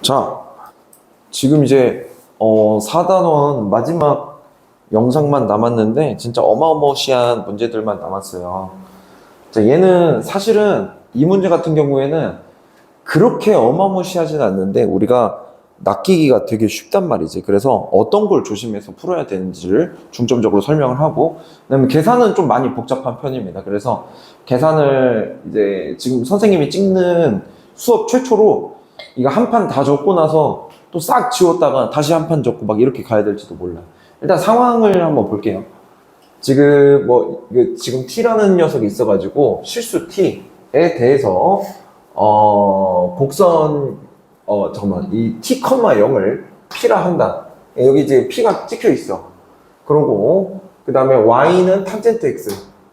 자, 지금 이제 4단원 마지막 영상만 남았는데 진짜 어마어마시한 문제들만 남았어요. 자, 얘는 사실은 이 문제 같은 경우에는 그렇게 어마무시하진 않는데 우리가 낚이기가 되게 쉽단 말이지. 그래서 어떤 걸 조심해서 풀어야 되는지를 중점적으로 설명을 하고, 그다음에 계산은 좀 많이 복잡한 편입니다. 그래서 계산을 이제 지금 선생님이 찍는 수업 최초로 이거 한 판 다 적고 나서 또 싹 지웠다가 다시 한 판 적고 막 이렇게 가야 될지도 몰라. 일단 상황을 한번 볼게요. 지금 지금 T라는 녀석이 있어가지고 실수 T에 대해서 곡선 잠깐만, 이 T, 0을 P라 한다. 여기 이제 P가 찍혀 있어. 그러고 그 다음에 Y는 탄젠트 X.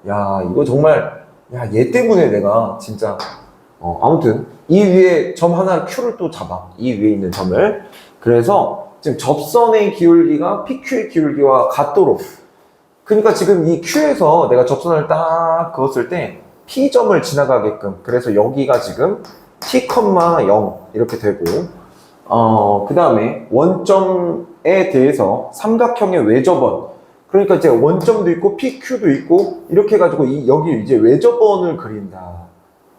야, 이거 정말, 야, 얘 때문에 내가 진짜 아무튼 이 위에 점 하나 Q를 또 잡아. 이 위에 있는 점을. 그래서 지금 접선의 기울기가 PQ의 기울기와 같도록, 그러니까 지금 이 Q에서 내가 접선을 딱 그었을 때 P점을 지나가게끔, 그래서 여기가 지금 T, 0 이렇게 되고, 그 다음에 원점에 대해서 삼각형의 외접원, 그러니까 이제 원점도 있고 PQ도 있고 이렇게 해가지고 여기 이제 외접원을 그린다.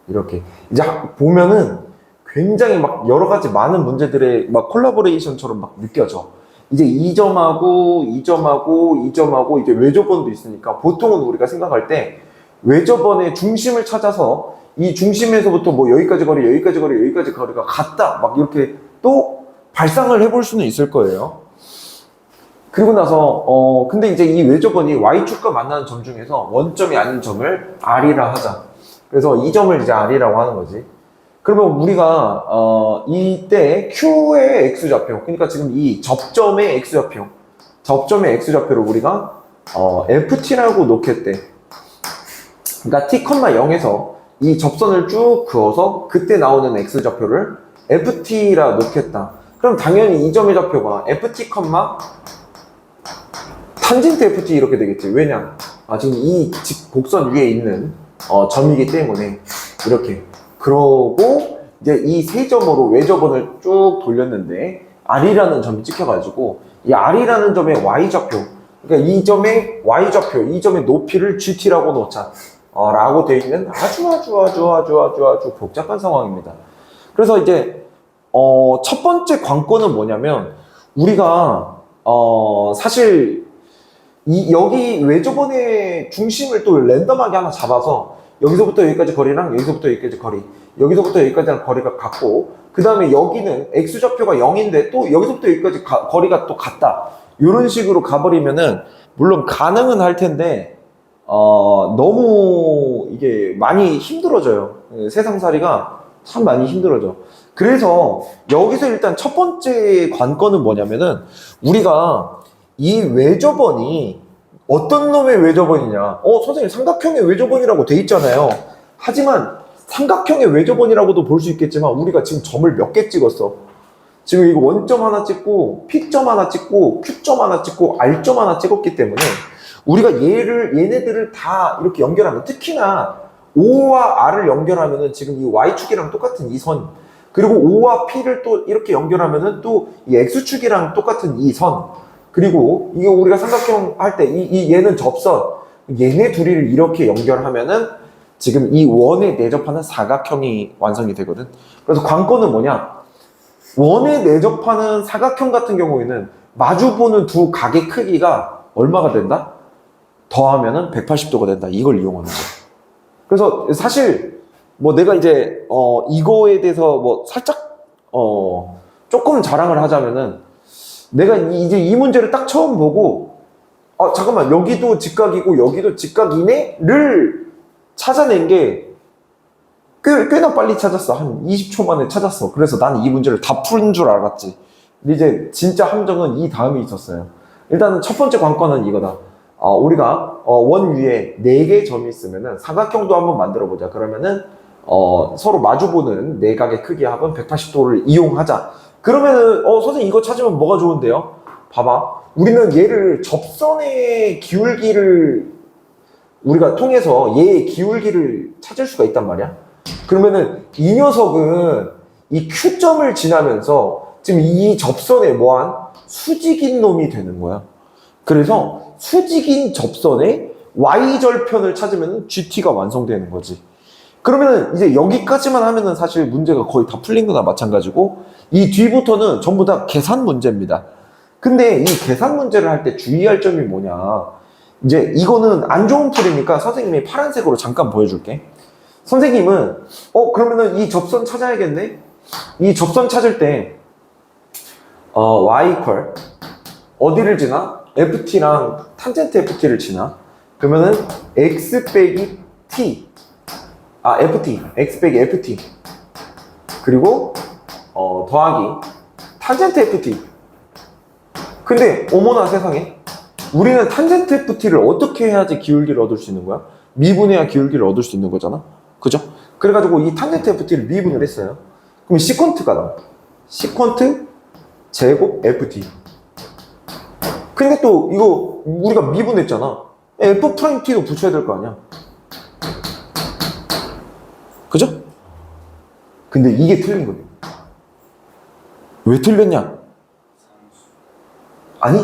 이렇게 이제 보면은 굉장히 막 여러 가지 많은 문제들의 막 콜라보레이션처럼 막 느껴져. 이제 이 점하고 이 점하고 이 점하고 이제 외접원도 있으니까 보통은 우리가 생각할 때 외접원의 중심을 찾아서 이 중심에서부터 뭐 여기까지 거리, 여기까지 거리, 여기까지 거리가 같다 막 이렇게 또 발상을 해볼 수는 있을 거예요. 그리고 나서 근데 이제 이 외접원이 Y축과 만나는 점 중에서 원점이 아닌 점을 R이라 하자. 그래서 이 점을 이제 R이라고 하는 거지. 그러면 우리가 이때 Q의 X좌표, 그러니까 지금 이 접점의 X좌표, 접점의 X좌표를 우리가 FT라고 놓겠대. 그러니까 T, 0에서 이 접선을 쭉 그어서 그때 나오는 X좌표를 FT라 놓겠다. 그럼 당연히 이 점의 좌표가 FT, 탄젠트 FT 이렇게 되겠지. 왜냐? 지금 이 곡선 위에 있는 점이기 때문에 이렇게. 그러고 이제 이 세 점으로 외접원을 쭉 돌렸는데 R이라는 점이 찍혀가지고 이 R이라는 점의 Y좌표, 그러니까 이 점의 Y좌표, 이 점의 높이를 GT라고 놓자. 라고 되어 있는 아주 복잡한 상황입니다. 그래서 이제 첫 번째 관건은 뭐냐면 우리가 사실 여기 외접원의 중심을 또 랜덤하게 하나 잡아서 여기서부터 여기까지 거리랑 여기서부터 여기까지 거리, 여기서부터 여기까지랑 거리가 같고, 그 다음에 여기는 X좌표가 0인데 또 여기서부터 여기까지 거리가 또 같다. 이런 식으로 가버리면은 물론 가능은 할 텐데 너무 이게 많이 힘들어져요. 세상살이가 참 많이 힘들어져. 그래서 여기서 일단 첫 번째 관건은 뭐냐면은 우리가 이 외접원이 어떤 놈의 외접원이냐. 선생님 삼각형의 외접원이라고 돼 있잖아요. 하지만 삼각형의 외접원이라고도 볼 수 있겠지만 우리가 지금 점을 몇 개 찍었어. 지금 이거 원점 하나 찍고 P점 하나 찍고 Q점 하나 찍고 R점 하나 찍었기 때문에 우리가 얘네들을 다 이렇게 연결하면, 특히나 O와 R을 연결하면은 지금 이 Y축이랑 똑같은 이 선, 그리고 O와 P를 또 이렇게 연결하면은 또 이 X축이랑 똑같은 이 선, 그리고 이게 우리가 삼각형 할 때 얘는 접선, 얘네 둘이를 이렇게 연결하면은 지금 이 원에 내접하는 사각형이 완성이 되거든. 그래서 관건은 뭐냐? 원에 내접하는 사각형 같은 경우에는 마주보는 두 각의 크기가 얼마가 된다? 더하면은 180도가 된다. 이걸 이용하는 거야. 그래서 사실 뭐 내가 이제 이거에 대해서 뭐 살짝 조금 자랑을 하자면은, 내가 이제 이 문제를 딱 처음 보고 잠깐만, 여기도 직각이고 여기도 직각이네를 찾아낸 게 꽤나 빨리 찾았어. 한 20초 만에 찾았어. 그래서 나는 이 문제를 다 푸는 줄 알았지. 근데 이제 진짜 함정은 이 다음에 있었어요. 일단은 첫 번째 관건은 이거다. 우리가 원 위에 4개의 점이 있으면은 사각형도 한번 만들어 보자. 그러면은 서로 마주보는 내각의 크기의 합은 180도를 이용하자. 그러면은 선생님 이거 찾으면 뭐가 좋은데요? 봐봐. 우리는 얘를 접선의 기울기를 우리가 통해서 얘의 기울기를 찾을 수가 있단 말이야. 그러면은 이 녀석은 이 Q점을 지나면서 지금 이 접선에 뭐한 수직인 놈이 되는 거야. 그래서 수직인 접선에 Y절편을 찾으면 GT가 완성되는 거지. 그러면은 이제 여기까지만 하면은 사실 문제가 거의 다 풀린 거나 마찬가지고, 이 뒤부터는 전부 다 계산 문제입니다. 근데 이 계산 문제를 할 때 주의할 점이 뭐냐, 이제 이거는 안 좋은 풀이니까 선생님이 파란색으로 잠깐 보여줄게. 선생님은 그러면은 이 접선 찾아야겠네. 이 접선 찾을 때 y 이퀄 어디를 지나? ft랑 탄젠트 ft를 지나? 그러면은 x 빼기 t, ft, x 빼기 ft, 그리고 더하기 탄젠트 ft. 근데 어머나 세상에, 우리는 탄젠트 ft를 어떻게 해야지 기울기를 얻을 수 있는 거야? 미분해야 기울기를 얻을 수 있는 거잖아, 그죠? 그래가지고 이 탄젠트 ft를 미분을 했어요. 그럼 시퀀트가 나와. 시퀀트 제곱 ft. 근데 또 이거 우리가 미분했잖아. f't도 붙여야 될 거 아니야, 그죠? 근데 이게 틀린 거예요. 왜 틀렸냐? 아니,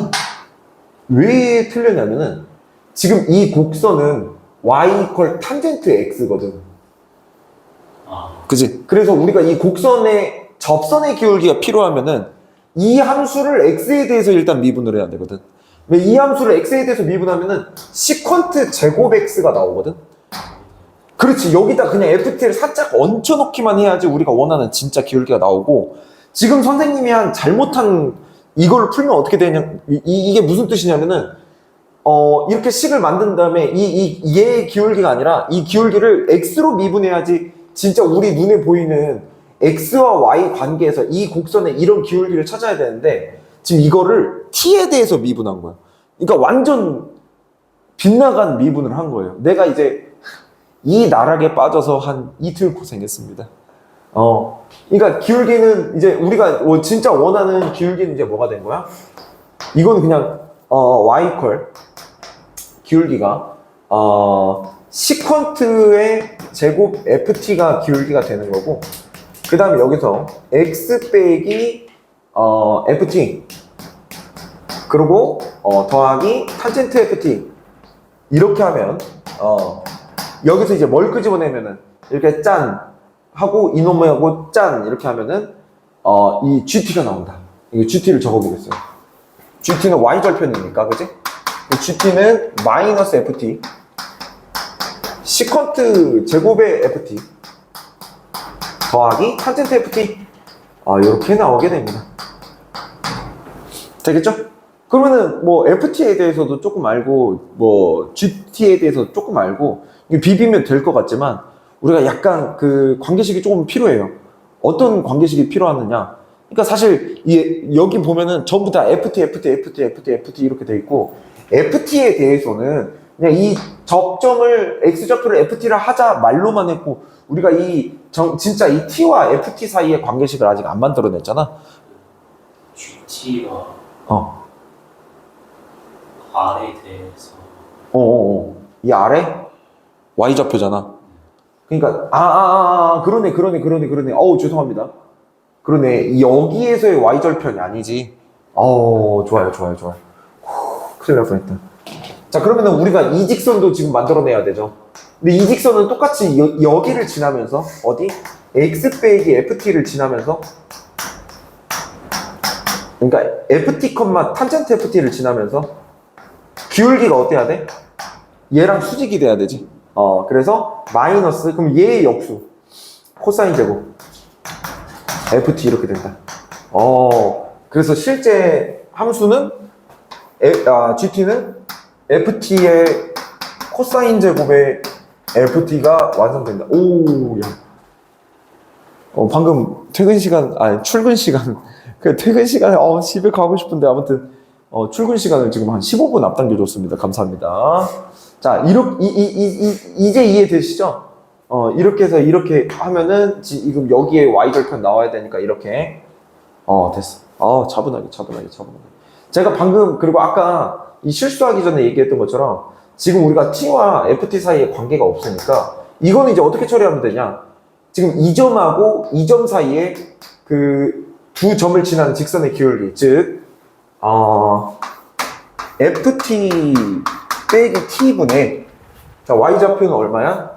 왜 틀렸냐면은 지금 이 곡선은 y 이퀄 탄젠트 x거든. 그지? 그래서 우리가 이 곡선의 접선의 기울기가 필요하면은 이 함수를 x에 대해서 일단 미분을 해야 되거든. 왜 이 함수를 x에 대해서 미분하면은 시퀀트 제곱 x가 나오거든. 그렇지, 여기다 그냥 ft를 살짝 얹혀놓기만 해야지 우리가 원하는 진짜 기울기가 나오고, 지금 선생님이 한 잘못한 이걸 풀면 어떻게 되냐, 이게 무슨 뜻이냐면은 이렇게 식을 만든 다음에 얘의 기울기가 아니라 이 기울기를 x로 미분해야지 진짜 우리 눈에 보이는 x와 y 관계에서 이 곡선의 이런 기울기를 찾아야 되는데, 지금 이거를 t에 대해서 미분한 거야. 그러니까 완전 빗나간 미분을 한 거예요. 내가 이제 이 나락에 빠져서 한 이틀 고생했습니다. 그러니까 기울기는 이제 우리가 진짜 원하는 기울기는 이제 뭐가 된 거야? 이건 그냥 y 이퀄 기울기가 시퀀트의 제곱 ft가 기울기가 되는 거고, 그 다음에 여기서 x 빼기 ft, 그리고 더하기 탄젠트 ft, 이렇게 하면 여기서 이제 뭘 끄집어내면은 이렇게 짠 하고 이놈하고 짠 이렇게 하면은 이 GT가 나온다. 이거 GT를 적어보겠어요. GT는 Y절편이니까, 그지? GT는 마이너스 FT 시퀀트 제곱의 FT 더하기 탄젠트 FT, 이렇게 나오게 됩니다. 되겠죠? 그러면은 뭐 FT에 대해서도 조금 알고 뭐 GT에 대해서 조금 알고 비비면 될 것 같지만, 우리가 약간 그 관계식이 조금 필요해요. 어떤 관계식이 필요하느냐? 그러니까 사실 여기 보면은 전부 다 FT 이렇게 돼 있고, FT에 대해서는 그냥 이 접점을 X좌표를 FT를 하자 말로만 했고, 우리가 진짜 이 T와 FT 사이의 관계식을 아직 안 만들어냈잖아. GT가 R에 대해서 이 아래 Y좌표잖아. 그러니까 그러네. 죄송합니다. 그러네, 여기에서의 Y절편이 아니지. 좋아요. 큰일 날 뻔했다. 자, 그러면은 우리가 이 직선도 지금 만들어내야 되죠. 근데 이 직선은 똑같이 여기를 지나면서 어디? x 빼기 ft를 지나면서, 그러니까 ft, 탄젠트 ft를 지나면서 기울기가 어때야 돼? 얘랑 수직이 돼야 되지. 그래서 마이너스, 그럼 얘의 역수 코사인 제곱 ft 이렇게 된다. 그래서 실제 함수는 GT는 ft의 코사인 제곱의 ft가 완성된다. 방금 퇴근 시간, 출근 시간, 퇴근 시간에 집에 가고 싶은데, 아무튼 출근 시간을 지금 한 15분 앞당겨줬습니다. 감사합니다. 자, 이제 이해되시죠? 이렇게 해서 이렇게 하면은 지금 여기에 Y절편 나와야 되니까 이렇게 됐어. 차분하게. 제가 방금, 그리고 아까 이 실수하기 전에 얘기했던 것처럼 지금 우리가 T와 FT 사이에 관계가 없으니까 이거는 이제 어떻게 처리하면 되냐? 지금 이 점하고 이 점 사이에 그 두 점을 지나는 직선의 기울기, 즉 ft 빼기 t분의, 자, y좌표는 얼마야?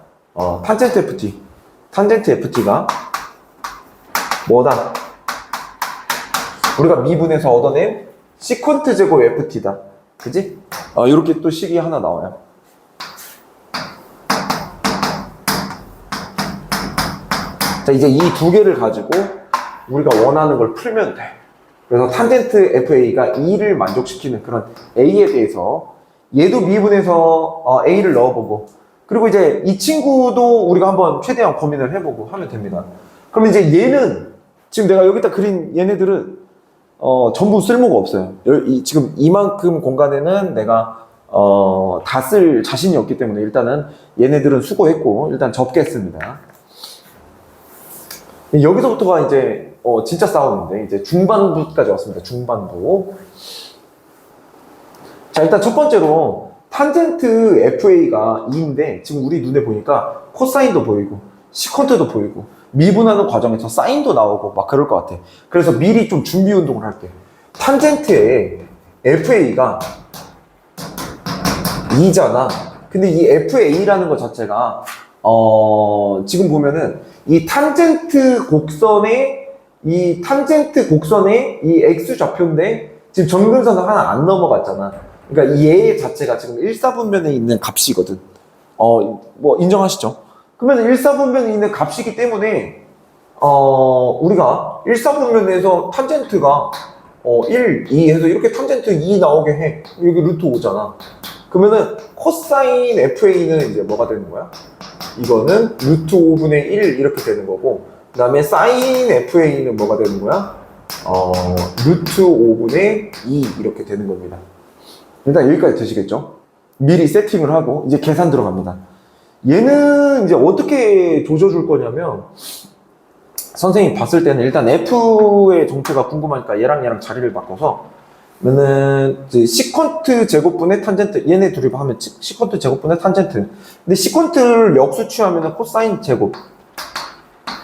탄젠트 ft. 탄젠트 ft가 뭐다? 우리가 미분에서 얻어낸 시퀀트 제곱 ft다. 그지? 이렇게 또 식이 하나 나와요. 자, 이제 이 두 개를 가지고 우리가 원하는 걸 풀면 돼. 그래서 탄젠트 FA가 E를 만족시키는 그런 A에 대해서 얘도 미분해서 A를 넣어보고, 그리고 이제 이 친구도 우리가 한번 최대한 고민을 해보고 하면 됩니다. 그러면 이제 얘는 지금 내가 여기다 그린 얘네들은 전부 쓸모가 없어요. 지금 이만큼 공간에는 내가 다 쓸 자신이 없기 때문에 일단은 얘네들은 수고했고 일단 접겠습니다. 여기서부터가 이제 진짜 싸우는데 이제 중반부까지 왔습니다. 중반부. 자, 일단 첫 번째로 탄젠트 FA가 2인데 지금 우리 눈에 보니까 코사인도 보이고 시컨트도 보이고 미분하는 과정에서 사인도 나오고 막 그럴 것 같아. 그래서 미리 좀 준비 운동을 할게. 탄젠트의 FA가 2잖아. 근데 이 FA라는 것 자체가 지금 보면은 이 탄젠트 곡선의 이 X좌표인데 지금 점근선을 하나 안 넘어갔잖아. 그러니까 이 얘 자체가 지금 1사분면에 있는 값이거든. 뭐 인정하시죠? 그러면 1사분면에 있는 값이기 때문에 우리가 1사분면에서 탄젠트가 1, 2 해서 이렇게 탄젠트 2 나오게 해. 여기 루트 5잖아. 그러면은 코사인 FA는 이제 뭐가 되는 거야? 이거는 루트 5분의 1 이렇게 되는 거고, 그 다음에 사인 FA는 뭐가 되는 거야? 루트 5분의 2 이렇게 되는 겁니다. 일단 여기까지 되시겠죠? 미리 세팅을 하고 이제 계산 들어갑니다. 얘는 이제 어떻게 조져줄 거냐면, 선생님이 봤을 때는 일단 F의 정체가 궁금하니까 얘랑 자리를 바꿔서, 그러면은 시퀀트 제곱분의 탄젠트, 얘네 둘이 하면 시퀀트 제곱분의 탄젠트. 근데 시퀀트를 역수 취하면은 코사인 제곱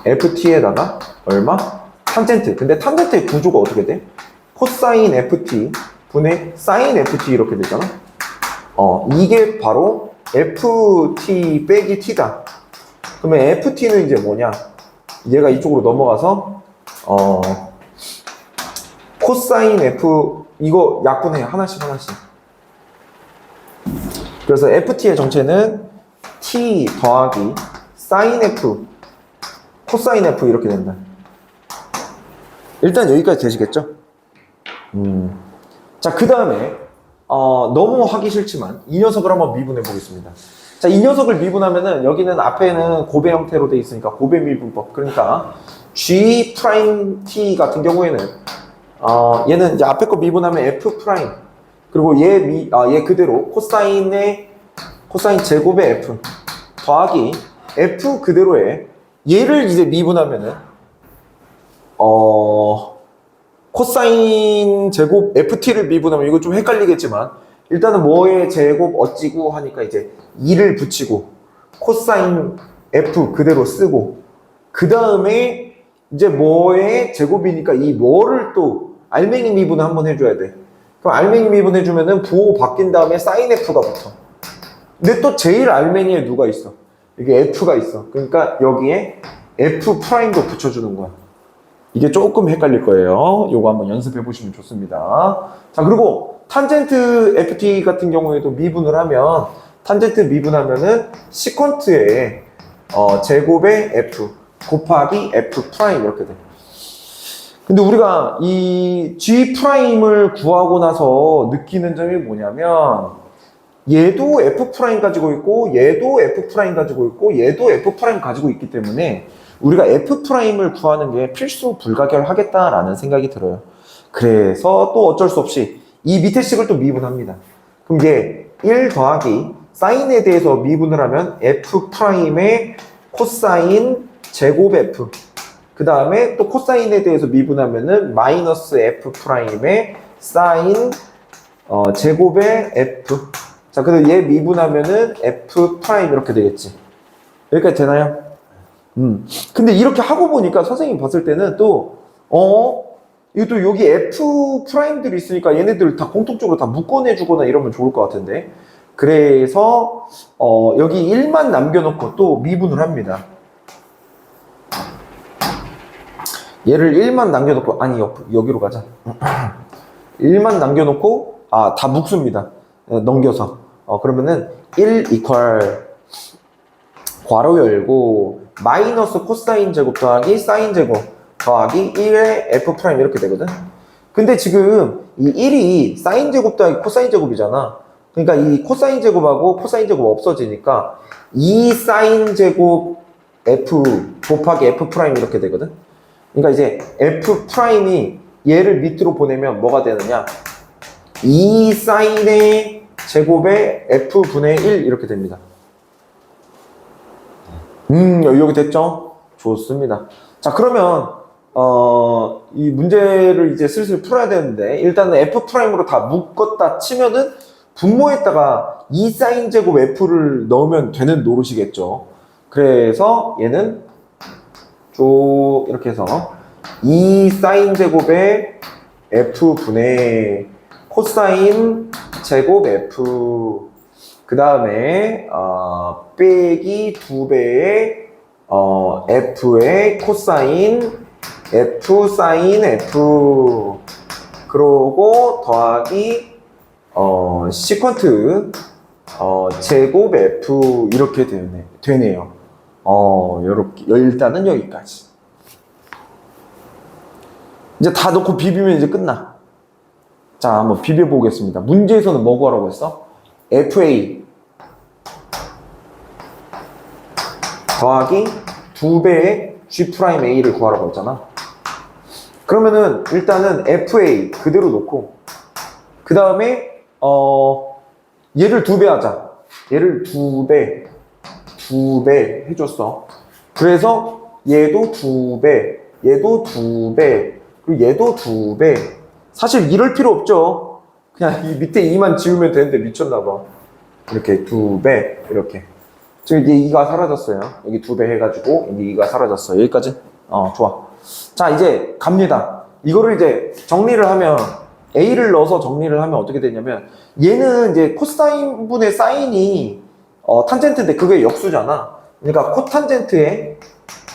ft에다가 얼마? 탄젠트. 근데 탄젠트의 구조가 어떻게 돼? 코사인 ft 분의 사인 ft 이렇게 되잖아. 이게 바로 ft 빼기 t다. 그러면 ft는 이제 뭐냐? 얘가 이쪽으로 넘어가서 코사인 f, 이거 약분해요. 하나씩. 그래서 ft의 정체는 t 더하기 사인 f, 코사인 f 이렇게 된다. 일단 여기까지 되시겠죠? 자, 그 다음에 너무 하기 싫지만 이 녀석을 한번 미분해 보겠습니다. 자, 이 녀석을 미분하면은 여기는 앞에는 고배 형태로 돼 있으니까 고배 미분법. 그러니까 g 프라임 t 같은 경우에는 얘는 이제 앞에 거 미분하면 f 프라임, 그리고 얘 그대로 코사인 제곱의 f 더하기 f 그대로에 얘를 이제 미분하면은 코사인 제곱 ft를 미분하면 이거 좀 헷갈리겠지만 일단은 뭐의 제곱 어찌고 하니까 이제 2를 붙이고 코사인 f 그대로 쓰고, 그 다음에 이제 뭐의 제곱이니까 이 뭐를 또 알맹이 미분을 한번 해줘야 돼. 그럼 알맹이 미분 해주면은 부호 바뀐 다음에 사인 f가 붙어. 근데 또 제일 알맹이에 누가 있어? 여기 f가 있어. 그러니까 여기에 f 프라임도 붙여주는 거야. 이게 조금 헷갈릴 거예요. 요거 한번 연습해 보시면 좋습니다. 자, 그리고 탄젠트 ft 같은 경우에도 미분을 하면, 탄젠트 미분하면은 시퀀트의 제곱의 f 곱하기 f 프라임 이렇게 돼. 근데 우리가 이 g 프라임을 구하고 나서 느끼는 점이 뭐냐면, 얘도 f 프라임 가지고 있고 얘도 f 프라임 가지고 있고 얘도 f 프라임 가지고 있기 때문에 우리가 f 프라임을 구하는 게 필수 불가결하겠다라는 생각이 들어요. 그래서 또 어쩔 수 없이 이 밑에 식을 또 미분합니다. 그럼 얘 1 더하기 사인에 대해서 미분을 하면 f 프라임의 코사인 제곱 f, 그 다음에 또 코사인에 대해서 미분하면은 마이너스 f 프라임의 사인 제곱의 f. 자, 그래서 얘 미분하면은 f 프라임 이렇게 되겠지. 여기까지 되나요? 근데 이렇게 하고 보니까 선생님이 봤을 때는 또, 이것도 여기 F 프라임들이 있으니까 얘네들 다 공통적으로 다 묶어내주거나 이러면 좋을 것 같은데. 그래서, 여기 1만 남겨놓고 또 미분을 합니다. 얘를 1만 남겨놓고, 아니, 여기로 가자. 1만 남겨놓고, 다 묶습니다. 넘겨서. 그러면은 1 이퀄 괄호 열고 마이너스 코사인 제곱 더하기 사인 제곱 더하기 1의 F 프라임 이렇게 되거든. 근데 지금 이 1이 사인 제곱 더하기 코사인 제곱이잖아. 그러니까 이 코사인 제곱하고 코사인 제곱 없어지니까 2 사인 제곱 F 곱하기 F 프라임 이렇게 되거든. 그러니까 이제 F 프라임이 얘를 밑으로 보내면 뭐가 되느냐? 2 사인의 제곱에 F분의 1 이렇게 됩니다. 여기 됐죠? 좋습니다. 자, 그러면 이 문제를 이제 슬슬 풀어야 되는데 일단은 F 프라임으로 다 묶었다 치면은 분모에다가 2 사인 제곱 F를 넣으면 되는 노릇이겠죠. 그래서 얘는 쭉 이렇게 해서 2 사인 제곱에 F분의 코사인 제곱 F 그 다음에 빼기 2배의 F의 코사인 F 사인 F 그러고 더하기 시퀀트 제곱 F 이렇게 되네요. 요렇게 일단은 여기까지. 이제 다 넣고 비비면 이제 끝나. 자, 한번 비벼보겠습니다. 문제에서는 뭐 구하라고 했어? FA 더하기 2배의 G'A를 구하라고 했잖아. 그러면은 일단은 FA 그대로 놓고 그 다음에 얘를 2배 하자. 얘를 2배 해줬어. 그래서 얘도 2배, 얘도 2배, 그리고 얘도 2배. 사실 이럴 필요 없죠. 그냥 이 밑에 2만 지우면 되는데 미쳤나봐. 이렇게 2배, 이렇게. 지금 이제 2가 사라졌어요. 여기 2배 해가지고, 여기 2가 사라졌어요. 여기까지? 좋아. 자, 이제 갑니다. 이거를 이제 정리를 하면, A를 넣어서 정리를 하면 어떻게 되냐면, 얘는 이제 코사인분의 사인이, 탄젠트인데 그게 역수잖아. 그러니까 코탄젠트의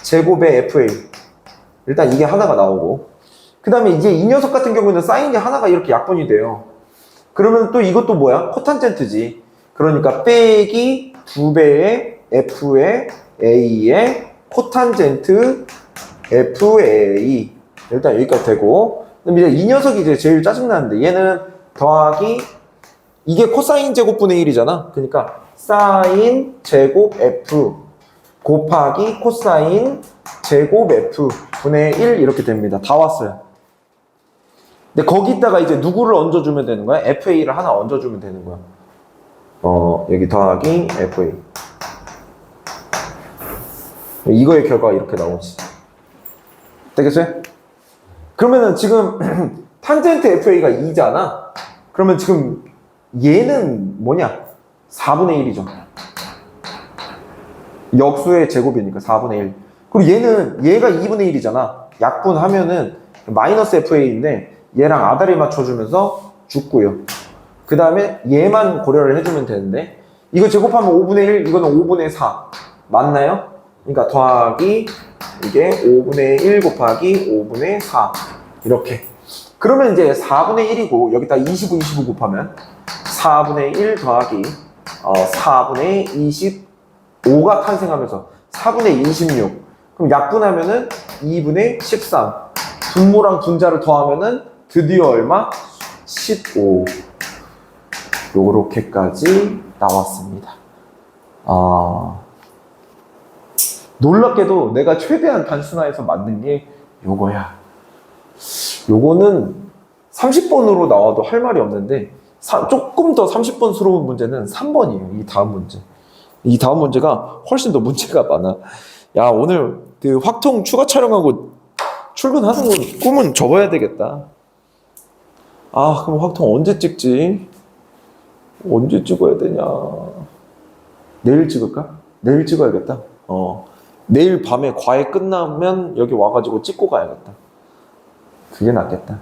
제곱의 FA. 일단 이게 하나가 나오고. 그 다음에 이제 이 녀석 같은 경우는 사인이 하나가 이렇게 약분이 돼요. 그러면 또 이것도 뭐야? 코탄젠트지. 그러니까 빼기 2배의 F의 A의 코탄젠트 FA. 일단 여기까지 되고. 그럼 이제 이 녀석이 이제 제일 짜증나는데 얘는 더하기 이게 코사인 제곱분의 1이잖아. 그러니까 사인 제곱 F 곱하기 코사인 제곱 F 분의 1 이렇게 됩니다. 다 왔어요. 근데 거기다가 이제 누구를 얹어주면 되는 거야? FA를 하나 얹어주면 되는 거야. 여기 더하기 FA. 이거의 결과가 이렇게 나오지. 되겠어요? 그러면은 지금 탄젠트 FA가 2잖아? 그러면 지금 얘는 뭐냐? 4분의 1이죠. 역수의 제곱이니까 4분의 1. 그리고 얘가 2분의 1이잖아. 약분하면은 마이너스 FA인데 얘랑 아다리 맞춰주면서 죽고요. 그 다음에 얘만 고려를 해주면 되는데 이거 제곱하면 5분의 1, 이거는 5분의 4. 맞나요? 그러니까 더하기 이게 5분의 1 곱하기 5분의 4. 이렇게. 그러면 이제 4분의 1이고 여기다 25, 25 곱하면 4분의 1 더하기 4분의 25가 탄생하면서 4분의 26. 그럼 약분하면은 2분의 13. 분모랑 분자를 더하면은 드디어 얼마? 15. 요렇게까지 나왔습니다. 놀랍게도 내가 최대한 단순화해서 만든 게 요거야. 요거는 30번으로 나와도 할 말이 없는데 조금 더 30번스러운 문제는 3번이에요. 이 다음 문제. 이 다음 문제가 훨씬 더 문제가 많아. 야, 오늘 그 확통 추가 촬영하고 출근하는 거 꿈은 접어야 되겠다. 그럼 확통 언제 찍지? 언제 찍어야 되냐? 내일 찍을까? 내일 찍어야겠다. 내일 밤에 과외 끝나면 여기 와가지고 찍고 가야겠다. 그게 낫겠다.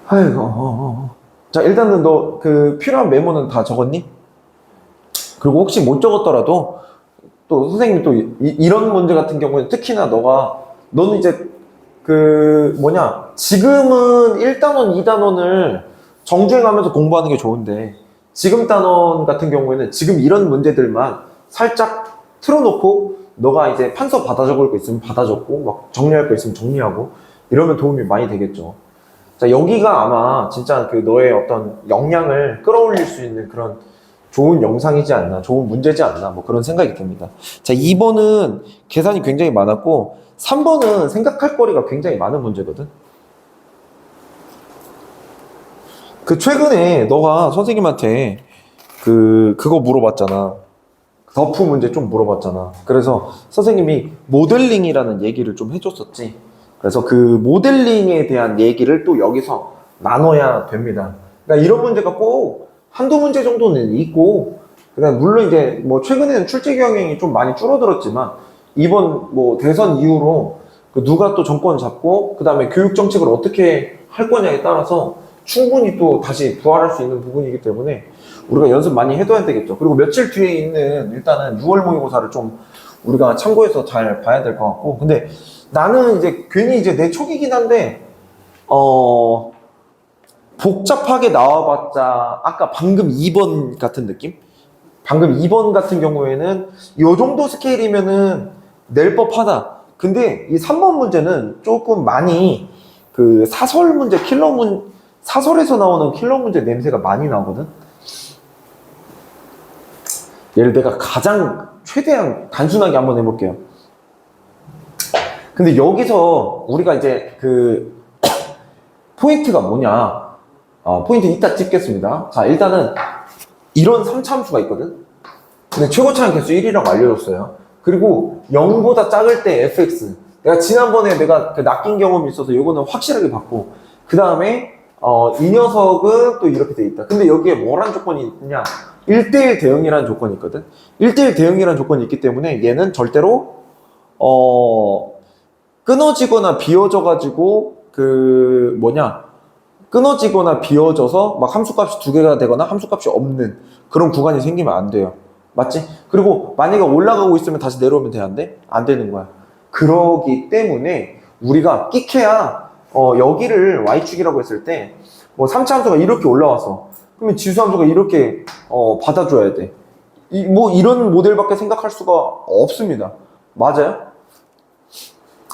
아이고. 자, 일단은 너 그 필요한 메모는 다 적었니? 그리고 혹시 못 적었더라도 또 선생님이 또 이런 문제 같은 경우는 특히나 너는 이제 그 지금은 1단원, 2단원을 정주행하면서 공부하는 게 좋은데 지금 단원 같은 경우에는 지금 이런 문제들만 살짝 틀어놓고 너가 이제 판서 받아 적을 거 있으면 받아 적고 막 정리할 거 있으면 정리하고 이러면 도움이 많이 되겠죠. 자, 여기가 아마 진짜 그 너의 어떤 역량을 끌어올릴 수 있는 그런 좋은 영상이지 않나, 좋은 문제지 않나, 뭐 그런 생각이 듭니다. 자, 2번은 계산이 굉장히 많았고, 3번은 생각할 거리가 굉장히 많은 문제거든. 그 최근에 너가 선생님한테 그거 물어봤잖아. 더프 문제 좀 물어봤잖아. 그래서 선생님이 모델링이라는 얘기를 좀 해줬었지. 그래서 그 모델링에 대한 얘기를 또 여기서 나눠야 됩니다. 그러니까 이런 문제가 꼭 한두 문제 정도는 있고, 그다음 물론 이제 뭐 최근에는 출제 경향이 좀 많이 줄어들었지만 이번 뭐 대선 이후로 그 누가 또 정권 잡고 그다음에 교육 정책을 어떻게 할 거냐에 따라서 충분히 또 다시 부활할 수 있는 부분이기 때문에 우리가 연습 많이 해둬야 되겠죠. 그리고 며칠 뒤에 있는 일단은 6월 모의고사를 좀 우리가 참고해서 잘 봐야 될 것 같고, 근데 나는 이제 괜히 이제 내 촉이긴 한데 복잡하게 나와봤자 아까 방금 2번 같은 느낌? 방금 2번 같은 경우에는 이 정도 스케일이면은 낼 법하다. 근데 이 3번 문제는 조금 많이 그 사설 문제, 사설에서 나오는 킬러 문제 냄새가 많이 나거든? 얘를 내가 가장 최대한 단순하게 한번 해볼게요. 근데 여기서 우리가 이제 그 포인트가 뭐냐? 포인트 이따 찍겠습니다. 자, 일단은 이런 3차함수가 있거든? 근데 최고차항 개수 1이라고 알려줬어요. 그리고 0보다 작을 때 fx. 내가 지난번에 내가 그 낚인 경험이 있어서 이거는 확실하게 봤고, 그 다음에 이 녀석은 또 이렇게 돼 있다. 근데 여기에 뭐란 조건이 있냐? 1대1 대응이라는 조건이 있거든? 1대1 대응이라는 조건이 있기 때문에 얘는 절대로 끊어지거나 비어져가지고 끊어지거나 비어져서 막 함수값이 2개가 되거나 함수값이 없는 그런 구간이 생기면 안 돼요. 맞지? 그리고 만약에 올라가고 있으면 다시 내려오면 돼, 안 돼? 안 되는 거야. 그러기 때문에 우리가 끽해야 여기를 y축이라고 했을 때 뭐 3차 함수가 이렇게 올라와서 그러면 지수 함수가 이렇게 받아줘야 돼. 뭐 이런 모델밖에 생각할 수가 없습니다. 맞아요?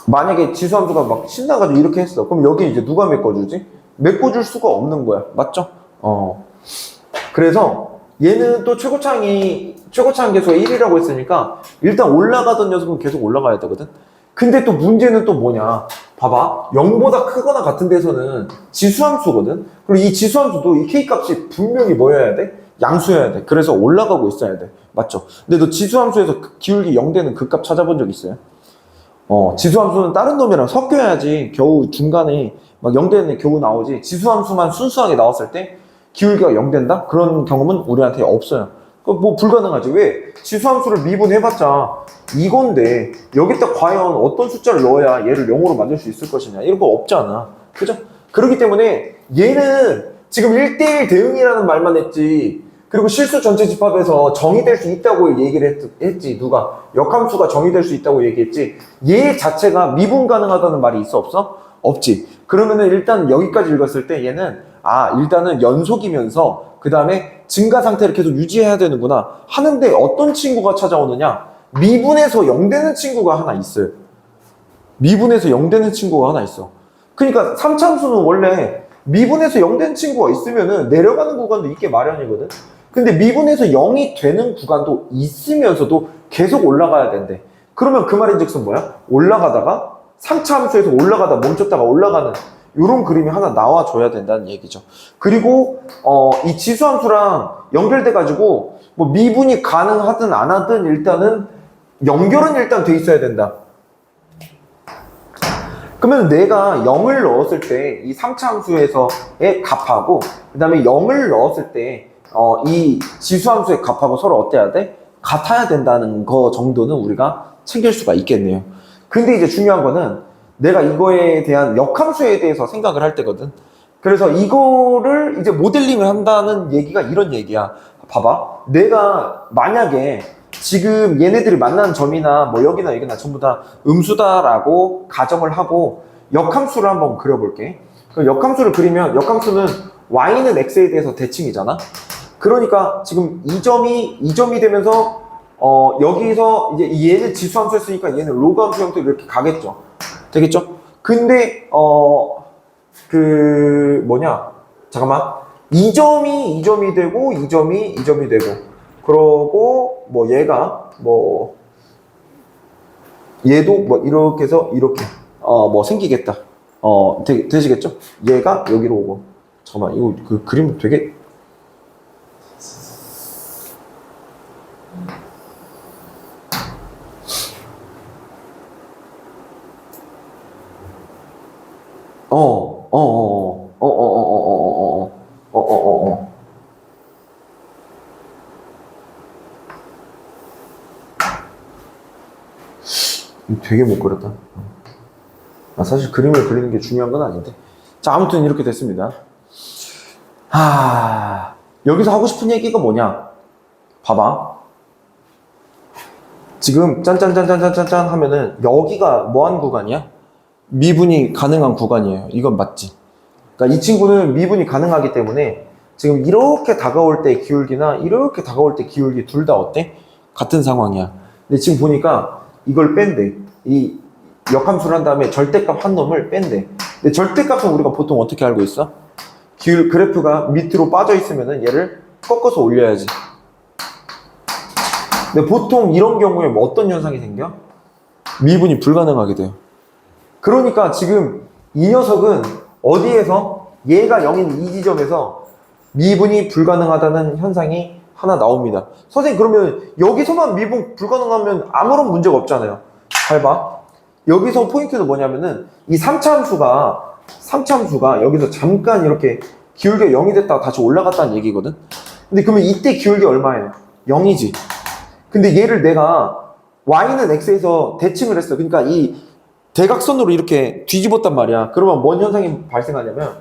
만약에 지수 함수가 막 신나가지고 이렇게 했어. 그럼 여기 이제 누가 메꿔주지? 메꿔줄 수가 없는 거야. 맞죠? 그래서 얘는 또 최고차항 개수가 1이라고 했으니까 일단 올라가던 녀석은 계속 올라가야 되거든. 근데 또 문제는 또 뭐냐? 봐봐. 0보다 크거나 같은 데서는 지수함수거든. 그리고 이 지수함수도 이 K값이 분명히 뭐여야 돼? 양수여야 돼. 그래서 올라가고 있어야 돼. 맞죠? 근데 너 지수함수에서 기울기 0 되는 그 값 찾아본 적 있어요? 지수함수는 다른 놈이랑 섞여야지 겨우 중간에 막 0 되는 애 겨우 나오지. 지수함수만 순수하게 나왔을 때 기울기가 0 된다? 그런 경험은 우리한테 없어요. 뭐 불가능하지. 왜? 지수함수를 미분해봤자 이건데 여기다 과연 어떤 숫자를 넣어야 얘를 0으로 만들 수 있을 것이냐, 이런 거 없잖아. 그죠? 그렇기 때문에 얘는 지금 1대1 대응이라는 말만 했지, 그리고 실수 전체 집합에서 정의될 수 있다고 얘기를 했지. 누가? 역함수가 정의될 수 있다고 얘기했지. 얘 자체가 미분 가능하다는 말이 있어, 없어? 없지. 그러면은 일단 여기까지 읽었을 때 얘는 일단은 연속이면서 그 다음에 증가 상태를 계속 유지해야 되는구나 하는데, 어떤 친구가 찾아오느냐? 미분에서 0 되는 친구가 하나 있어요. 미분에서 0 되는 친구가 하나 있어. 그러니까 3차함수는 원래 미분에서 0 되는 친구가 있으면은 내려가는 구간도 있게 마련이거든. 근데 미분에서 0이 되는 구간도 있으면서도 계속 올라가야 된대. 그러면 그 말인즉슨 뭐야? 올라가다가 3차함수에서 올라가다 멈췄다가 올라가는 이런 그림이 하나 나와줘야 된다는 얘기죠. 그리고 이 지수함수랑 연결돼 가지고 뭐 미분이 가능하든 안 하든 일단은 연결은 일단 돼 있어야 된다. 그러면 내가 0을 넣었을 때 이 3차 함수에서의 값하고 그 다음에 0을 넣었을 때 이 지수함수의 값하고 서로 어때야 돼? 같아야 된다는 거 정도는 우리가 챙길 수가 있겠네요. 근데 이제 중요한 거는 내가 이거에 대한 역함수에 대해서 생각을 할 때거든. 그래서 이거를 이제 모델링을 한다는 얘기가 이런 얘기야. 봐봐. 내가 만약에 지금 얘네들이 만나는 점이나 뭐 여기나 여기나 전부 다 음수다라고 가정을 하고 역함수를 한번 그려볼게. 그 역함수를 그리면 역함수는 y는 x에 대해서 대칭이잖아. 그러니까 지금 이 점이 되면서 여기서 이제 얘는 지수함수 했으니까 얘는 로그함수 형태로 이렇게 가겠죠. 되겠죠? 근데 그 뭐냐? 잠깐만. 이 점이 되고 이 점이 되고 그러고 뭐 얘가 뭐 얘도 뭐 이렇게 해서 이렇게 뭐 생기겠다. 되시겠죠? 얘가 여기로 오고. 잠깐만. 이거 그 그림 되게 되게 못 그렸다. 사실 그림을 그리는 게 중요한 건 아닌데. 자, 아무튼 이렇게 됐습니다. 여기서 하고 싶은 얘기가 뭐냐? 봐봐. 지금 짠짠짠짠짠짠 하면은 여기가 뭐한 구간이야? 미분이 가능한 구간이에요. 이건 맞지? 그러니까 이 친구는 미분이 가능하기 때문에 지금 이렇게 다가올 때 기울기나 이렇게 다가올 때 기울기 둘 다 어때? 같은 상황이야. 근데 지금 보니까 이걸 뺀대. 이 역함수를 한 다음에 절대값 한 놈을 뺀대. 근데 절대값은 우리가 보통 어떻게 알고 있어? 그래프가 밑으로 빠져 있으면은 얘를 꺾어서 올려야지. 근데 보통 이런 경우에 뭐 어떤 현상이 생겨? 미분이 불가능하게 돼요. 그러니까 지금 이 녀석은 어디에서 얘가 0인 이 지점에서 미분이 불가능하다는 현상이 하나 나옵니다. 선생님 그러면 여기서만 미분 불가능하면 아무런 문제가 없잖아요. 잘 봐. 여기서 포인트는 뭐냐면은 이 3차 함수가 여기서 잠깐 이렇게 기울기가 0이 됐다가 다시 올라갔다는 얘기거든. 근데 그러면 이때 기울기 얼마예요? 0이지. 근데 얘를 내가 y는 x에서 대칭을 했어. 그러니까 이 대각선으로 이렇게 뒤집었단 말이야. 그러면 뭔 현상이 발생하냐면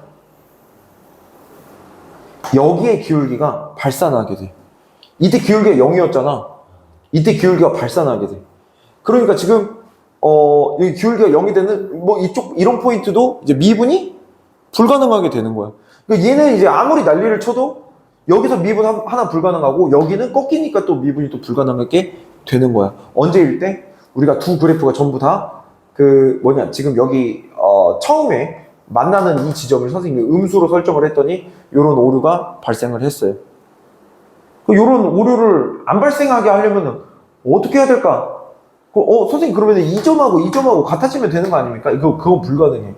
여기에 기울기가 발산하게 돼. 이때 기울기가 0이었잖아. 이때 기울기가 발산하게 돼. 그러니까 지금 여기 기울기가 0이 되는 뭐 이런 포인트도 이제 미분이 불가능하게 되는 거야. 그러니까 얘는 이제 아무리 난리를 쳐도 여기서 미분 하나 불가능하고 여기는 꺾이니까 또 미분이 또 불가능하게 되는 거야. 언제일 때? 우리가 두 그래프가 전부 다 지금 여기 처음에 만나는 이 지점을 선생님이 음수로 설정을 했더니 이런 오류가 발생을 했어요. 이런 오류를 안 발생하게 하려면 어떻게 해야 될까? 선생님 그러면 이 점하고 같아지면 되는 거 아닙니까? 그건 불가능해.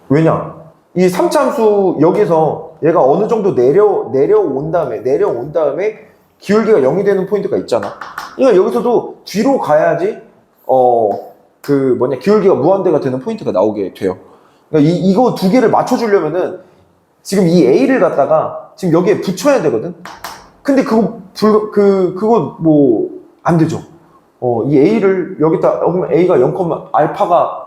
왜냐? 이 3차 함수 여기서 얘가 어느 정도 내려온 다음에 기울기가 0이 되는 포인트가 있잖아. 그러니까 여기서도 뒤로 가야지 기울기가 무한대가 되는 포인트가 나오게 돼요. 그러니까 이거 두 개를 맞춰주려면은 지금 이 A를 갖다가 지금 여기에 붙여야 되거든. 근데 그거 뭐 안 되죠. 이 A를 여기다 그러면 A가 0, 알파가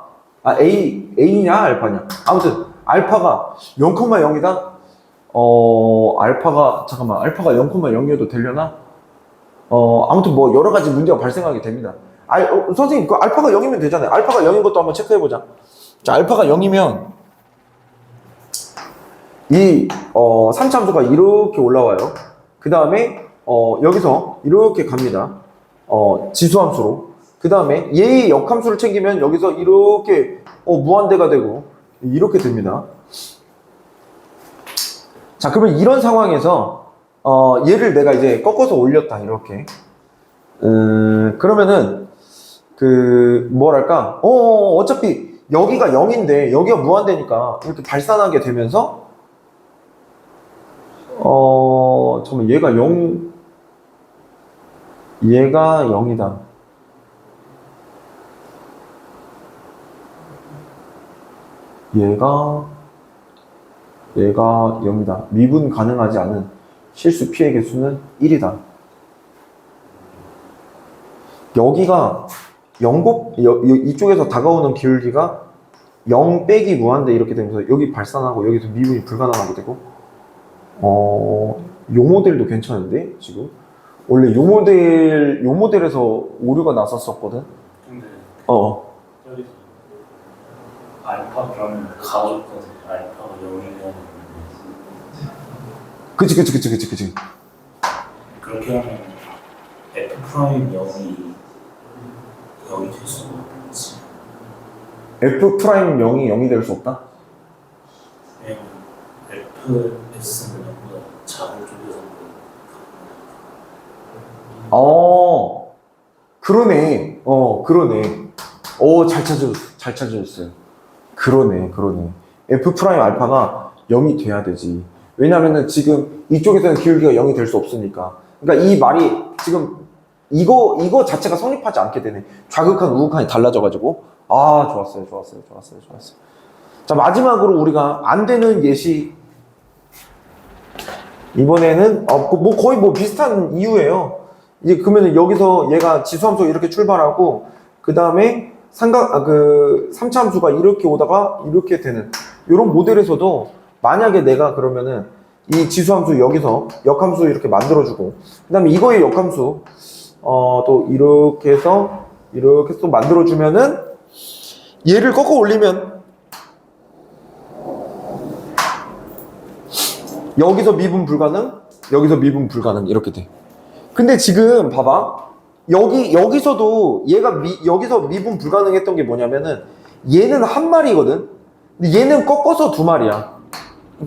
A냐 알파냐. 아무튼 알파가 0,0이다. 알파가 0,0이어도 되려나? 아무튼 뭐 여러 가지 문제가 발생하게 됩니다. 선생님, 그 알파가 0이면 되잖아요. 알파가 0인 것도 한번 체크해보자. 자, 알파가 0이면, 이, 3차 함수가 이렇게 올라와요. 그 다음에, 여기서 이렇게 갑니다. 지수함수로. 그 다음에 얘의 역함수를 챙기면 여기서 이렇게, 무한대가 되고, 이렇게 됩니다. 자, 그러면 이런 상황에서, 얘를 내가 이제 꺾어서 올렸다, 이렇게. 그러면은, 어차피 여기가 0인데 여기가 무한대니까 이렇게 발산하게 되면서 잠깐만 얘가 0이다. 얘가 0이다. 미분 가능하지 않은 실수 피해 개수는 1이다. 여기가 이쪽에서 다가오는 기울기가 0 빼기 무한대 이렇게 되면서 여기 발산하고 여기서 미분이 불가능하게 되고 요 모델도 괜찮은데 지금 원래 요 모델에서 오류가 났었거든. 근데 어 여기서 알파 그러면 가족거든. 알파가 0이면 그치. 그렇게 하면 F 프라임 0이 될 수가 없지. F 프라임 0이 0이 될 수 없다? 왜냐면 FS는 0보다 작은 쪽에서 그러네. 잘 찾아줬어요. 그러네. F 프라임 알파가 0이 돼야 되지. 왜냐면은 지금 이쪽에서는 기울기가 0이 될 수 없으니까. 그러니까 이 말이 지금 이거 자체가 성립하지 않게 되네. 좌극한 우극한이 달라져가지고. 좋았어요. 자, 마지막으로 우리가 안 되는 예시. 이번에는, 거의 비슷한 이유예요. 이제 그러면 여기서 얘가 지수함수 이렇게 출발하고, 그 다음에 삼차함수가 이렇게 오다가 이렇게 되는. 이런 모델에서도 만약에 내가 그러면은 이 지수함수 여기서 역함수 이렇게 만들어주고, 그 다음에 이거의 역함수, 또 이렇게 해서 또 만들어주면은 얘를 꺾어 올리면 여기서 미분 불가능 이렇게 돼. 근데 지금 봐봐. 여기서도 여기서 미분 불가능했던 게 뭐냐면은 얘는 한 마리거든. 근데 얘는 꺾어서 두 마리야.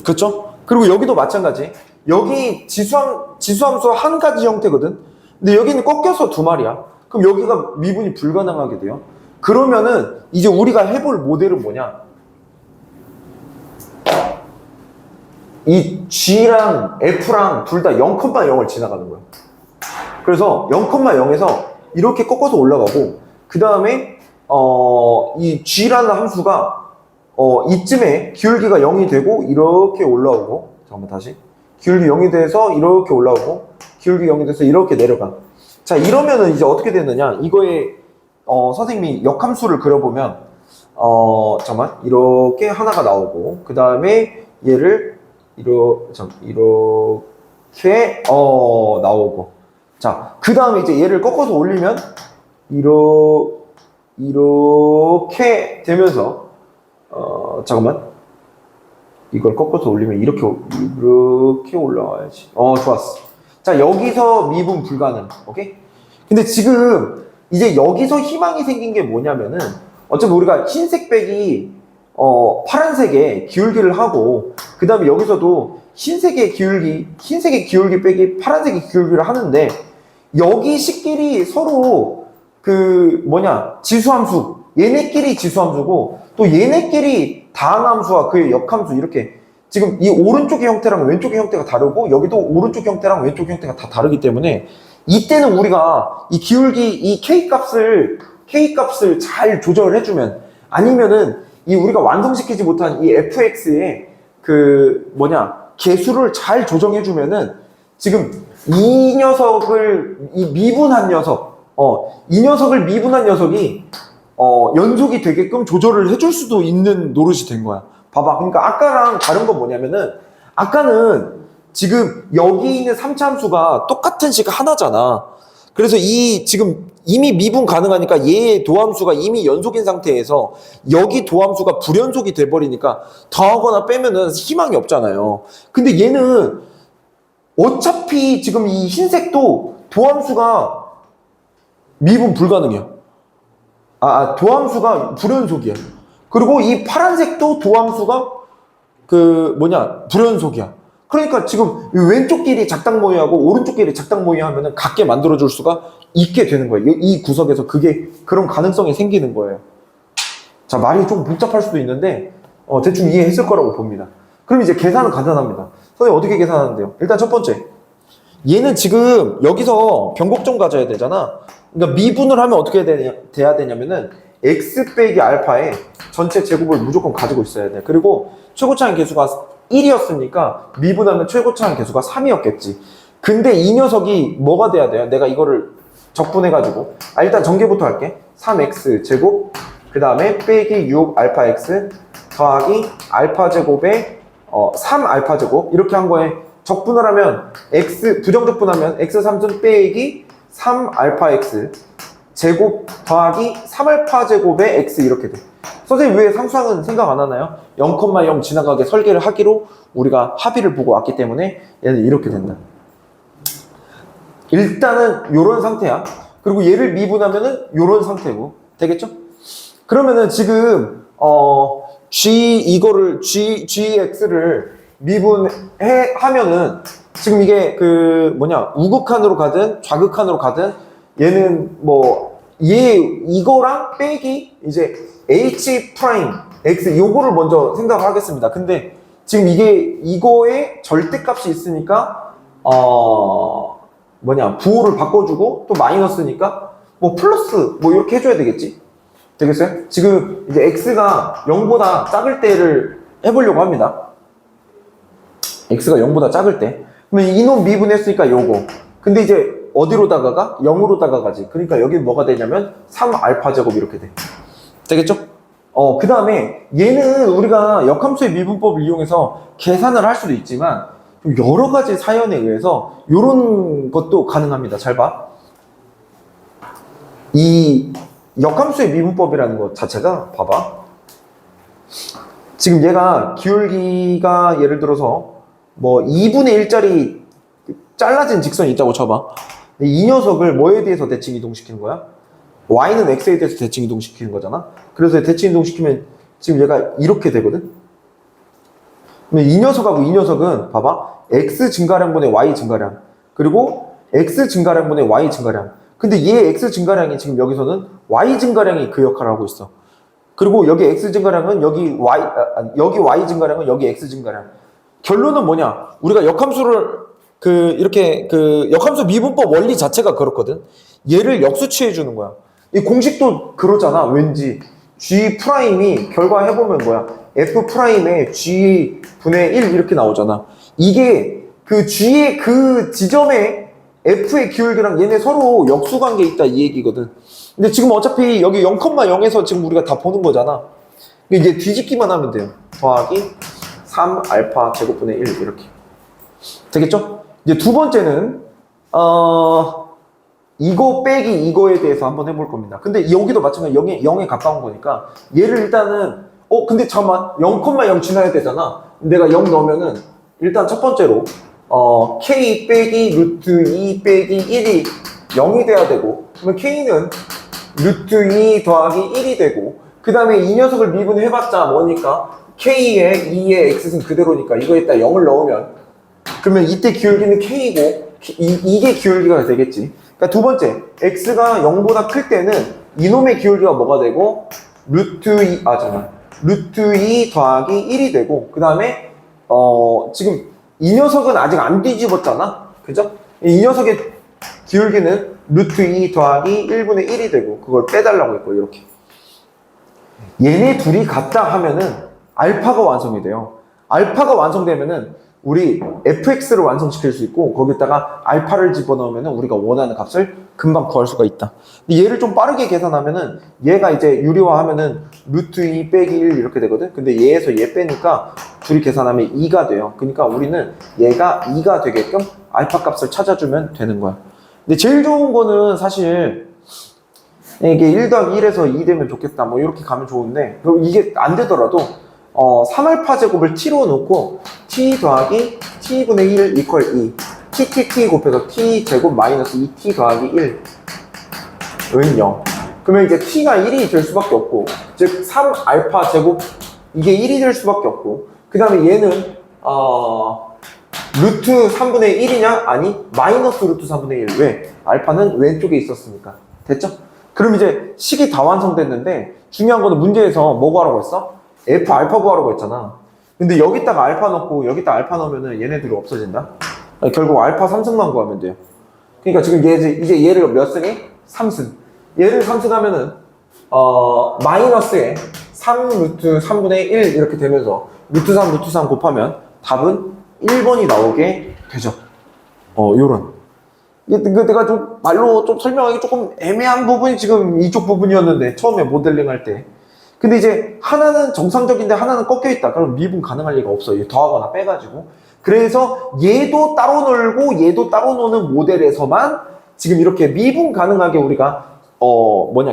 그쵸? 그리고 여기도 마찬가지. 여기 지수함수 한 가지 형태거든. 근데 여기는 꺾여서 두 마리야. 그럼 여기가 미분이 불가능하게 돼요. 그러면은 이제 우리가 해볼 모델은 뭐냐? 이 G랑 F랑 둘 다 0,0을 지나가는 거야. 그래서 0,0에서 이렇게 꺾어서 올라가고, 그 다음에 이 G라는 함수가 이쯤에 기울기가 0이 되고 이렇게 올라오고, 잠깐만 다시 기울기 0이 돼서 이렇게 올라오고, 기울기 0이 돼서 이렇게 내려가. 자, 이러면은 이제 어떻게 되느냐? 이거에 선생님이 역함수를 그려보면 잠깐만 이렇게 하나가 나오고, 그 다음에 얘를 이렇게 나오고, 자, 그 다음에 이제 얘를 꺾어서 올리면 이렇게 되면서 잠깐만 이걸 꺾어서 올리면 이렇게 올라와야지. 좋았어. 자, 여기서 미분 불가능. 오케이? 근데 지금 이제 여기서 희망이 생긴 게 뭐냐면은 어차피 우리가 흰색 빼기 파란색에 기울기를 하고, 그 다음에 여기서도 흰색의 기울기 빼기 파란색의 기울기를 하는데, 여기 식끼리 서로 지수함수, 얘네끼리 지수함수고, 또 얘네끼리 다항함수와 그의 역함수, 이렇게 지금 이 오른쪽의 형태랑 왼쪽의 형태가 다르고, 여기도 오른쪽 형태랑 왼쪽 형태가 다 다르기 때문에 이때는 우리가 이 기울기, 이 K값을 잘 조절을 해주면, 아니면은 우리가 완성시키지 못한 이 fx의 개수를 잘 조정해주면은, 지금 이 미분한 녀석이 연속이 되게끔 조절을 해줄 수도 있는 노릇이 된 거야. 봐봐. 그러니까 아까랑 다른 건 뭐냐면은, 아까는 지금 여기 있는 삼차함수가 똑같은 식 하나잖아. 그래서 지금 이미 미분 가능하니까 얘의 도함수가 이미 연속인 상태에서 여기 도함수가 불연속이 돼버리니까 더하거나 빼면은 희망이 없잖아요. 근데 얘는 어차피 지금 이 흰색도 도함수가 미분 불가능이야. 도함수가 불연속이야. 그리고 이 파란색도 도함수가 불연속이야. 그러니까 지금 왼쪽끼리 작당 모의하고 오른쪽끼리 작당 모의하면은 같게 만들어줄 수가 있게 되는 거예요. 이 구석에서 그런 가능성이 생기는 거예요. 자, 말이 좀 복잡할 수도 있는데 대충 이해했을 거라고 봅니다. 그럼 이제 계산은 간단합니다. 선생님 어떻게 계산하는데요? 일단 첫 번째, 얘는 지금 여기서 변곡점 가져야 되잖아. 그러니까 미분을 하면 어떻게 돼야 되냐면은 x 빼기 알파의 전체 제곱을 무조건 가지고 있어야 돼. 그리고 최고차항 계수가 1이었으니까 미분하면 최고차항 계수가 3이었겠지. 근데 이 녀석이 뭐가 돼야 돼요? 내가 이거를 적분해가지고 일단 전개부터 할게. 3x 제곱 그 다음에 빼기 6 알파 x 더하기 알파 제곱에 3 알파 제곱 이렇게 한 거에 적분을 하면 x 부정적분하면 x 3승 빼기 3 알파 x 제곱 더하기 3 알파 제곱에 x 이렇게 돼. 선생님 왜 상수항은 생각 안 하나요? 0,0 지나가게 설계를 하기로 우리가 합의를 보고 왔기 때문에 얘는 이렇게 된다. 일단은 요런 상태야. 그리고 얘를 미분하면은 요런 상태고 되겠죠? 그러면은 지금 gx를 미분해 하면은 지금 이게 우극한으로 가든 좌극한으로 가든 얘는 이거랑 빼기 이제 h 프라임 x 요거를 먼저 생각하겠습니다. 근데 지금 이거의 절대값이 있으니까 부호를 바꿔주고 또 마이너스니까 플러스 이렇게 해줘야 되겠지. 되겠어요? 지금 이제 x가 0보다 작을 때를 해보려고 합니다. x가 0보다 작을 때. 그러면 이놈 미분했으니까 요거. 근데 이제 어디로다가 가? 0으로 다가가지. 그러니까 여기 뭐가 되냐면 3알파 제곱 이렇게 돼. 되겠죠? 그 다음에 얘는 우리가 역함수의 미분법을 이용해서 계산을 할 수도 있지만 여러 가지 사연에 의해서 이런 것도 가능합니다. 잘 봐. 이 역함수의 미분법이라는 것 자체가 봐봐. 지금 얘가 기울기가 예를 들어서 2분의 1짜리 잘라진 직선이 있다고 쳐봐. 이 녀석을 뭐에 대해서 대칭 이동시키는 거야? y는 x에 대해서 대칭 이동시키는 거잖아. 그래서 대칭 이동시키면 지금 얘가 이렇게 되거든. 그러면 이 녀석하고 이 녀석은 봐봐. x 증가량분의 y 증가량 그리고 x 증가량분의 y 증가량. 근데 얘 x 증가량이 지금 여기서는 y 증가량이 그 역할을 하고 있어. 그리고 여기 x 증가량은 여기 y 증가량은 여기 x 증가량. 결론은 뭐냐? 우리가 역함수를 역함수 미분법 원리 자체가 그렇거든. 얘를 역수치해 주는 거야. 이 공식도 그러잖아. 왠지 g 프라임이 결과 해보면 뭐야? f 프라임에 g 분의 1 이렇게 나오잖아. 이게 그 g의 그 지점에 f의 기울기랑 얘네 서로 역수관계 있다 이 얘기거든. 근데 지금 어차피 여기 0,0에서 지금 우리가 다 보는 거잖아. 이제 뒤집기만 하면 돼요. 더하기 3 알파 제곱분의 1 이렇게. 되겠죠? 이제 두 번째는 이거 빼기 이거에 대해서 한번 해볼 겁니다. 근데 여기도 마찬가지로 0에 가까운 거니까 얘를 일단은 근데 잠깐만 0,0 지나야 되잖아. 내가 0 넣으면은 일단 첫 번째로 k 빼기 루트 2 빼기 1이 0이 돼야 되고 그러면 k는 루트 2 더하기 1이 되고 그 다음에 이 녀석을 미분해봤자 뭐니까 k에 2의 x는 그대로니까 이거에다 0을 넣으면 그러면 이때 기울기는 k이고 이게 기울기가 되겠지. 그러니까 두 번째 x가 0보다 클 때는 이놈의 기울기가 뭐가 되고 루트 2 더하기 1이 되고 그 다음에 지금 이 녀석은 아직 안 뒤집었잖아. 그죠? 이 녀석의 기울기는 루트 2 더하기 1분의 1이 되고 그걸 빼달라고 했고 이렇게. 얘네 둘이 같다 하면은 알파가 완성이 돼요. 알파가 완성되면은 우리 fx를 완성시킬 수 있고 거기다가 알파를 집어넣으면 우리가 원하는 값을 금방 구할 수가 있다. 근데 얘를 좀 빠르게 계산하면은 얘가 이제 유리화하면은 루트 2 빼기 1 이렇게 되거든. 근데 얘에서 얘 빼니까 둘이 계산하면 2가 돼요. 그러니까 우리는 얘가 2가 되게끔 알파 값을 찾아주면 되는 거야. 근데 제일 좋은 거는 사실 이게 1 더하기 1에서 2 되면 좋겠다 뭐 이렇게 가면 좋은데 이게 안 되더라도 3알파 제곱을 t로 놓고 t 더하기 t분의 1 이퀄 2 t 곱해서 t 제곱 마이너스 2t 더하기 1 은 0. 그러면 이제 t가 1이 될 수밖에 없고 즉 3알파 제곱 이게 1이 될 수밖에 없고 그 다음에 얘는 루트 3분의 1이냐? 아니 마이너스 루트 3분의 1. 왜? 알파는 왼쪽에 있었으니까. 됐죠? 그럼 이제 식이 다 완성됐는데 중요한 거는 문제에서 뭐 구하라고 했어? f 알파 구하라고 했잖아. 근데 여기다가 알파 넣고 여기다 알파 넣으면은 얘네들이 없어진다. 결국 알파 3승만 구하면 돼요. 그러니까 지금 이제 얘를 몇 승해? 3승. 얘를 3승 하면은 마이너스에 3 루트 3분의 1 이렇게 되면서 루트 3 곱하면 답은 1번이 나오게 되죠. 요런. 내가 좀 말로 좀 설명하기 조금 애매한 부분이 지금 이쪽 부분이었는데, 처음에 모델링 할 때. 근데 이제 하나는 정상적인데 하나는 꺾여 있다. 그럼 미분 가능할 리가 없어. 더하거나 빼가지고. 그래서 얘도 따로 놀고 얘도 따로 노는 모델에서만 지금 이렇게 미분 가능하게 우리가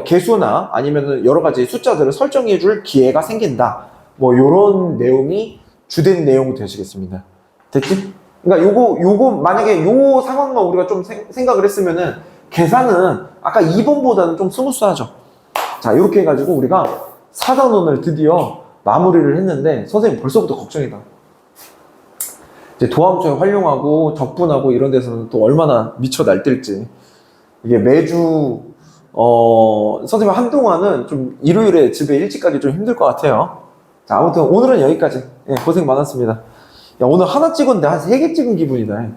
개수나 아니면 여러 가지 숫자들을 설정해 줄 기회가 생긴다. 뭐 요런 내용이 주된 내용 되시겠습니다. 됐지? 그러니까 요거 만약에 요 상황만 우리가 좀 생각을 했으면은 계산은 아까 2번보다는 좀 스무스하죠. 자, 이렇게 해가지고 우리가 4단원을 드디어 마무리를 했는데 선생님 벌써부터 걱정이다. 이제 도함수에 활용하고 적분하고 이런 데서는 또 얼마나 미쳐 날뛸지. 이게 매주 선생님 한동안은 좀 일요일에 집에 일찍 가기 좀 힘들 것 같아요. 자, 아무튼 오늘은 여기까지. 예, 고생 많았습니다. 야, 오늘 하나 찍었는데 한 3개 찍은 기분이다.